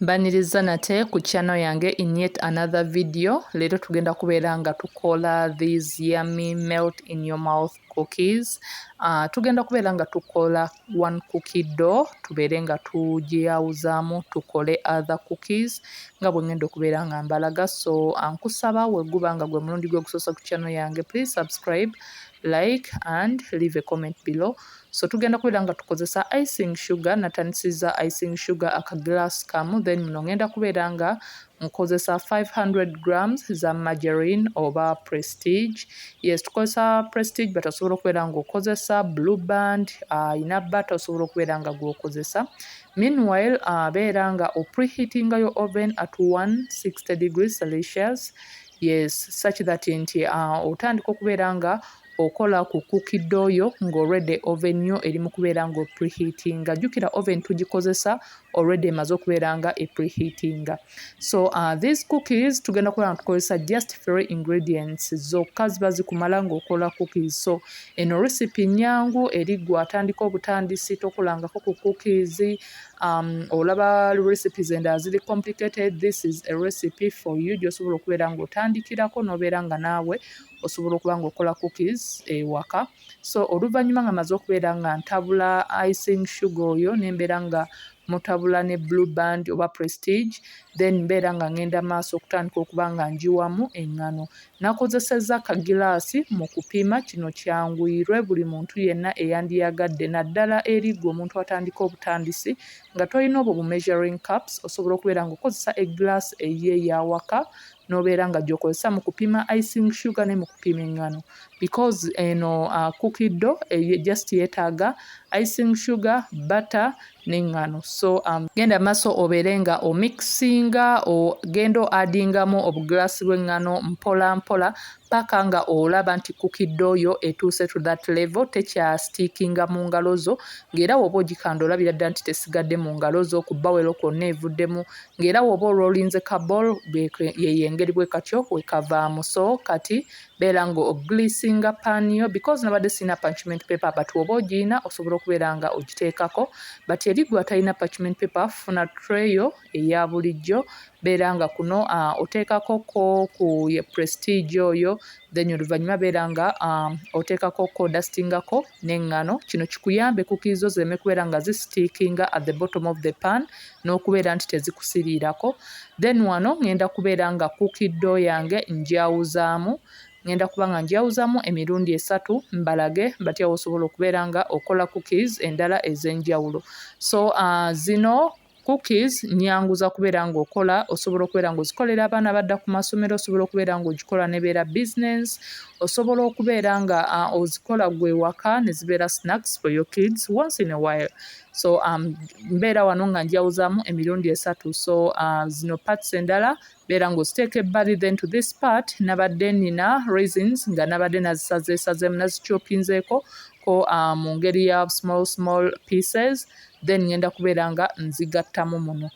Mbaniriza nate ku channel yange in yet another video. Leero tugenda kubeera nga tukola these yummy melt in your mouth cookies. Tugenda kubeera nga tukola one cookie dough tubeere nga tugiyawuzaamu tukole other cookies nga bwe ngenda okubeera nga mbalaga. So nkusaba weguba nga gwe mulundi gwe gusoosa ku channel yange, please subscribe, like and leave a comment below. So tugenda kubeera nga tukozesa icing sugar, natandisiza icing sugar akaglass kamu, then muno ngenda kubeera nga nkozesa 500 grams za margarine oba prestige. Yes, tukozesa prestige but osobola okubeera nga okozesa blue band, ina butter osobola okubeera nga gwokozesa. Meanwhile, beera nga preheating your oven at 160 degrees Celsius. Yes, such that nti otandika okubeera nga okola ku cookie dough yo ng'already oven yo eri mu kubeera nga preheatinga. Jjukira oven tugikozesa already emaze okubeera nga preheatinga. So these cookies tugenda kubeera nga tukozesa just 3 ingredients zokka ziba zikumala ng'okola cookies. So eno recipe nyangu eri gwatandika obutandisi tokolangako ku cookies. Olaba recipes endala ziri complicated, this is a recipe for you gy'osobola okubeera ng'otandikirako n'obeera nga naawe osobola okuba ng'okola cookies ewaka. So oluvannyuma nga maze okubeera nga ntabula icing sugar oyo nembeera nga mutabula ne blue band oba prestige, then mbeera nga ngenda maaso okutandika okuba nga njiwamu eŋŋano. Nakozesezza kagilaasi mu kupima, kino kyanguyirwe buli muntu yenna eyandiyagadde, naddala eri gwe omuntu atandika obutandisi nga tolina obwo bu measuring cups, osobola okubeera ng'okozesa eglass ey'eyawaka n'obeera nga gy'okozesa mu kupima icing sugar ne mu kupima eŋŋano, because eno cookie dough just yeetaaga icing sugar, butter n'eŋŋano. So genda maaso obeere nga omixinga, ogenda addingamu obuglaasi bw'eŋŋano mpola mpola paka nga olaba nti cookie dough yo etuuse to that level, tekyastiikinga mu ngalo zo, ng'era w'oba ogikanda olabira ddala nti tesigadde mu ngalo zo, ku bbawero kwonna evuddemu, ng'era w'oba olwolinze ka bowl yeyo engeri bwe katyo wekavaamu. So kati beera nga ogiliisinga pan yo, because nabadde sina parchment paper but w'oba ogiyina osobola okubeera nga ogiteekako, but eri gwe atalina parchment paper funa tray yo eya bulijjo, beera nga kuno oteekako ku ye prestige oyo, then oluvannyuma beera nga oteekako dustingako n'eŋŋano. Kino kikuyambe cookies zo zireme kubeera nga zisitiikinga at the bottom of the pan n'okubeera nti tezikusiriirako. Then wano ngenda kubeera nga cookie dough yange njawuzaamu, ngenda kuba nga njawuzaamu emirundi 3 mbalage batya osobola okubeera nga okola cookies endala ez'enjawulo. So zino cookies nyanguza kubeera ng'okola, osobola okubeera ng'ozikolera abaana badda ku masomero, osobola okubeera ng'ogikola nebeera business, osobola okubeera nga ozikola gwe waka ne zibeera snacks for your kids once in a while. So mbeera wano nga njawuzaamu emirundi 3. So zino parts endala beera ng'oziteeka ebbali, then to this part nabadde nina raisins nga nabadde nazisazeesazeemu nazikyopinzeeko mu ngeri ya small pieces, then ngenda kubeera nga nzigattamu muno.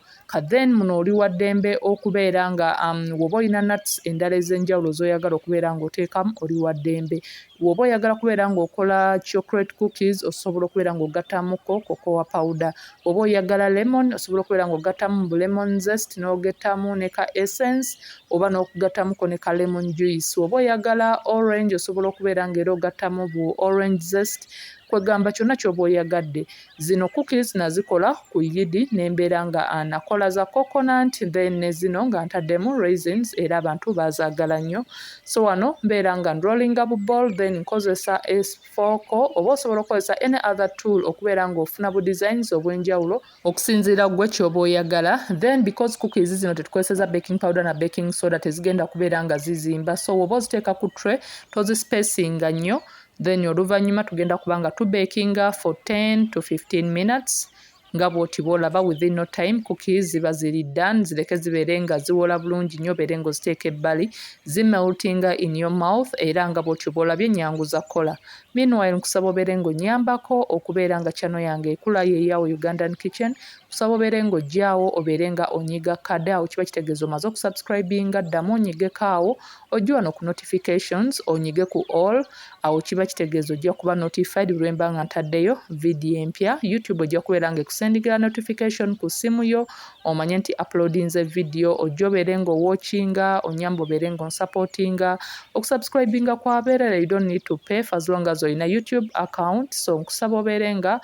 Then muno oli wa ddembe okubeera nga w'oba olina nuts endala ez'enjawulo z'oyagala okubeera ng'oteekamu, oli wa ddembe. W'oba oyagala kubeera ng'okola chocolate cookies osobola okubeera ng'ogattamuko cocoa powder. W'oba oyagala lemon osobola okubeera ng'ogattamu bu lemon zest n'ogettamu ne ka essence oba n'okugattamuko ne ka lemon juice. W'oba oyagala orange osobola okubeera ng'era ogattamu bu orange zest, kwegamba kyonna ky'oba oyagadde. Zino cookies nazikola ku yidi n'embeera nga nakola za coconut, then ne zino nga ntaddemu raisins era abantu bazaagala nnyo. So wano mbeera nga nrollinga bu bowl, then nkozesa esfooko oba osobola okukozesa any other tool okubeera ng'ofuna bu designs obw'enjawulo okusinziira gwe ky'oba oyagala. Then because cookies zino tetukozeseza baking powder na baking soda tezigenda kubeera nga zizimba, so w'oba oziteeka ku tray tozispacing nnyo, then oluvannyuma tugenda kuba nga tubakinga for 10 to 15 minutes. Nga bw'oti bw'olaba within no time cookies ziba ziri done, zireke zibeere nga ziwola bulungi nnyo, beere ng'oziteeka ebbali zimeltinga in your mouth, era nga bw'oti bw'olabye nyanguza kola. Meanwhile nkusaba obeere ng'onyambako okubeera nga channel yange ekula yeeyaawo Ugandan Kitchen. Kusaba obeere ng'ojjaawo obeere nga onyiga kada awo, kiba kitegeeza omaze okusubscribinga, ddamu onyigeko awo, ojje wano ku notifications onyige ku all, awo kiba kitegeeza ojja kuba notified bwe mba nga ntaddeyo video empya. YouTube ojja kubeera nga kusendingira notification ku simu yo omanye nti uploadinze video ojja obeere ng'owatchinga onyamba obeere ng'onsupportinga okusubscribinga kwabeerera you don't need to pay for as long as olina YouTube account so nkusaba obeere nga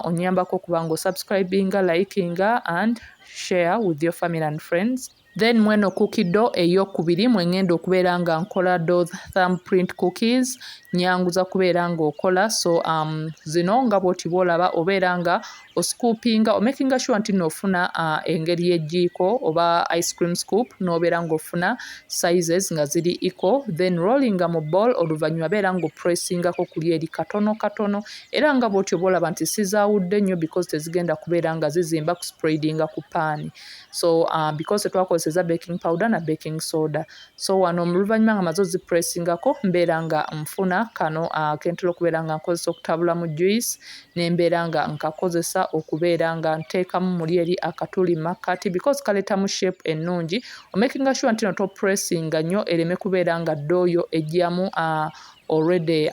onyambako okuba ng'osubscribinga likinga and share with your family and friends. Then mweno cookie dough ey'okubiri mwengenda okubeera nga nkola those thumbprint cookies nyanguza kubeera ng'okola so zino nga bw'oti bw'olaba obeera nga oscoopinga omakinga sure nti n'ofuna engeri y'ejjiiko oba ice cream scoop n'obeera ng'ofuna sizes nga ziri equal then rollinga mu bowl oluvannyuma beera ng'opressingako kuli eri katono katono era nga bw'otyo bw'olaba nti sizaawudde nnyo because tezigenda kubeera nga zizimba ku spreadinga ku paani so because tetwakozeseza baking powder na baking soda so wano oluvannyuma nga maze ozipressingako mbeera nga nfuna kano kentera okubeera nga nkozesa okutabula mu juice nembeera nga nkakozesa okubeera nga nteekamu muli eri akatuli makkati because kaleetamu shape ennungi omakinga sure nti no topressinga nnyo ereme kubeera nga ddooyo ejjamu already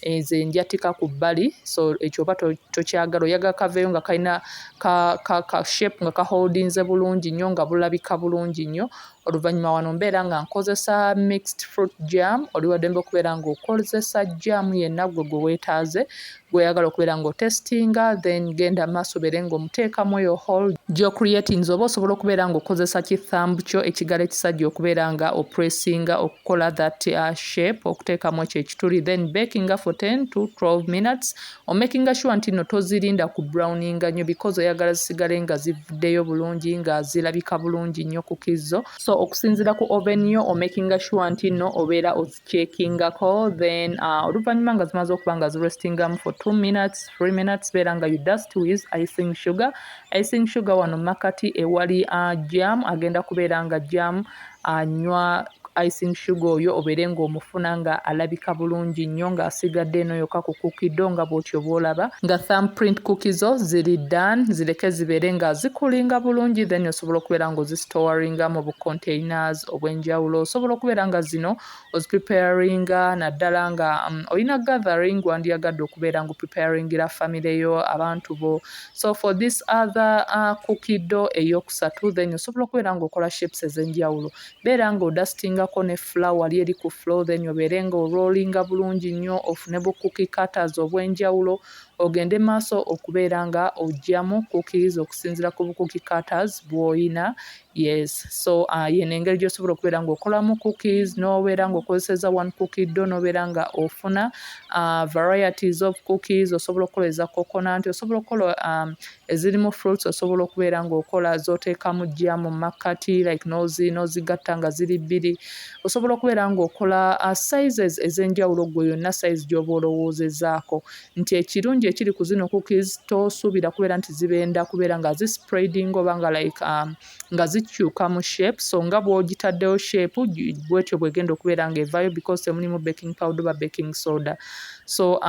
ezo enjatika ku bbali so ekyo oba tokyagala oyagala kaveeyo nga kalina ka shape nga kaholdinze bulungi nnyo nga bulabika bulungi nnyo oluvannyuma wano mbeera nga nkozesa mixed fruit jam oli waddembe okubeera ng'okozesa jam yenna gwe weetaaze gweyagala okubeera ng'otestinga then genda maaso obeere ng'omuteekamu eyo hole gy'ocreatinze oba osobola okubeera ng'okozesa kithambu kyo ekigalo ekisajja okubeera nga opressinga okukola that shape okuteekamu ekyo ekituli then bakinga for 10 to 12 minutes omakinga sure nti no tozirinda ku browninga nnyo because oyagala zisigale nga zivuddeyo bulungi nga zirabika bulungi nnyo kukizo so okusinziira ku oven yo omakinga sure nti no obeera ozichekingako then oluvannyuma nga zimaze okuba nga zirestingamu for 2 minutes 3 minutes beera nga you dust with icing sugar wano makati ewali jam agenda kubeera nga jam anywa icing sugar oyo obeere ng'omufuna nga alabika bulungi nnyo ng'asigadde eno yokka ku cookie dough nga bw'otyo bw'olaba nga thumbprint cookies zo ziri done zireke zibeere nga zikulinga bulungi then osobola okubeera ng'ozisitowaringa mu bucontainers obw'enjawulo osobola okubeera nga zino ozipreparinga naddala nga olina gathering wandiyagadde okubeera ng'opreparingira family yo abantu bo so for this other cookie dough ey'okusatu then osobola okubeera ng'okola shapes ez'enjawulo beera ng'odustinga ko ne flour eri ku floor then obeere ng'orollinga bulungi nnyo ofune bu cookie cutters obw'enjawulo ogende maaso okubeera nga oggyamu cookies okusinziira ku bu cookie cutters bw'oyina yes so yeno engeri gy'osobola okubeera ng'okolamu cookies n'obeera ng'okozeseza one cookie dough n'obeera nga ofuna varieties of cookies osobola okukola eza coconut osobola okukola ezirimu fruits osobola okubeera ng'okola z'oteekamu jam mu makkati like n'ozigatta nga ziri bbiri osobola okubeera ng'okola sizes ez'enjawulo gwe yonna size gy'oba olowoozezaako nti ekirungi ekiri ku zino cookies tosuubira kubeera nti zibenda kubeera nga zispreading oba nga like nga zikyuka mu shape so nga bw'ogitaddewo shape bwetyo bwegenda okubeera ng'evaayo because temulimu baking powder oba baking soda so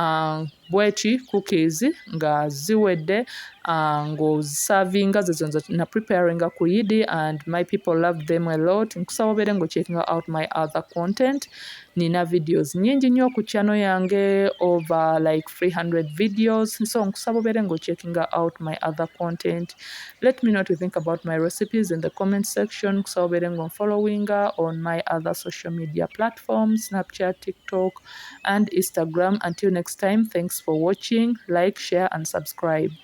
bweti cookies nga ziwedde ng'ozisavinga zezo na preparinga ku yidi and my people love them a lot nkusaba obeere ng'ocheckinga out my other content nina videos nyingi nnyo ku channel yange over like 300 videos so nkusaba obeere ng'ocheckinga out my other content let me know what you think about my recipes in the comment section nkusaba obeere ng'onfollowinga on my other social media platforms Snapchat, TikTok and Instagram until next time thanks for watching like share and subscribe